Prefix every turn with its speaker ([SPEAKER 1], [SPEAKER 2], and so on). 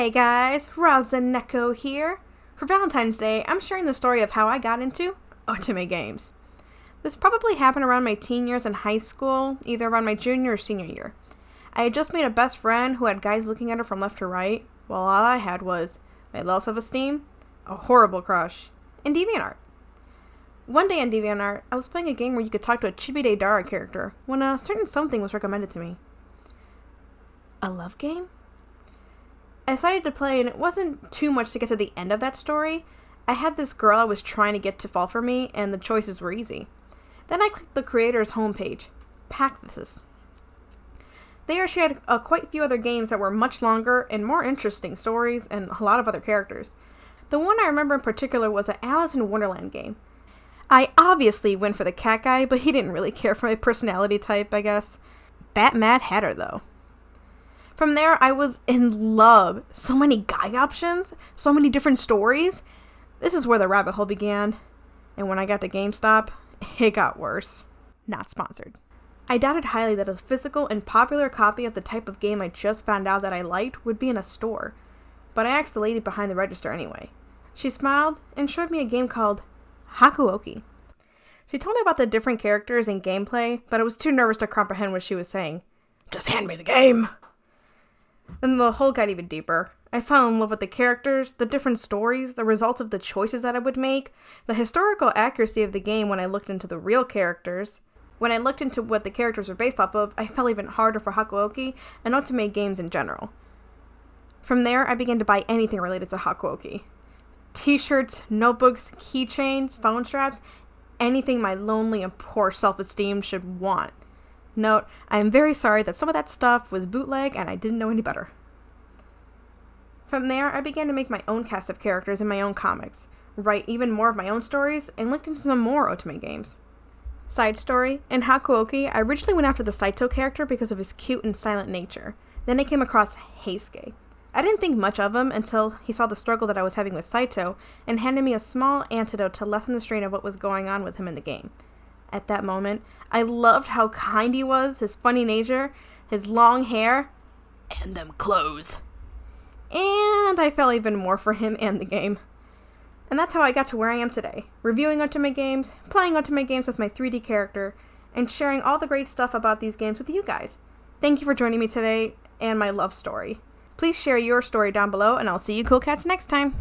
[SPEAKER 1] Hey guys, Razaneko here. For Valentine's Day, I'm sharing the story of how I got into Otome Games. This probably happened around my teen years in high school, either around my junior or senior year. I had just made a best friend who had guys looking at her from left to right, while all I had was my low self-esteem, a horrible crush, and DeviantArt. One day on DeviantArt, I was playing a game where you could talk to a Chibi Dara character when a certain something was recommended to me. A love game? I decided to play, and it wasn't too much to get to the end of that story. I had this girl I was trying to get to fall for me, and the choices were easy. Then I clicked the creator's homepage, Packthis. There she had quite a few other games that were much longer and more interesting stories, and a lot of other characters. The one I remember in particular was an Alice in Wonderland game. I obviously went for the cat guy, but he didn't really care for my personality type, I guess. That Mad Hatter, though. From there, I was in love. So many guy options, so many different stories. This is where the rabbit hole began. And when I got to GameStop, it got worse. Not sponsored. I doubted highly that a physical and popular copy of the type of game I just found out that I liked would be in a store. But I asked the lady behind the register anyway. She smiled and showed me a game called Hakuoki. She told me about the different characters and gameplay, but I was too nervous to comprehend what she was saying. Just hand me the game! Then the hole got even deeper. I fell in love with the characters, the different stories, the results of the choices that I would make, the historical accuracy of the game when I looked into the real characters. When I looked into what the characters were based off of, I fell even harder for Hakuoki and Otome Games in general. From there, I began to buy anything related to Hakuoki. T-shirts, notebooks, keychains, phone straps, anything my lonely and poor self-esteem should want. Note, I am very sorry that some of that stuff was bootleg and I didn't know any better. From there, I began to make my own cast of characters in my own comics, write even more of my own stories, and looked into some more Otome games. Side story, in Hakuoki, I originally went after the Saito character because of his cute and silent nature. Then I came across Heisuke. I didn't think much of him until he saw the struggle that I was having with Saito and handed me a small antidote to lessen the strain of what was going on with him in the game. At that moment, I loved how kind he was, his funny nature, his long hair, and them clothes. And I fell even more for him and the game. And that's how I got to where I am today, reviewing Otome games, playing Otome games with my 3D character, and sharing all the great stuff about these games with you guys. Thank you for joining me today and my love story. Please share your story down below, and I'll see you cool cats next time.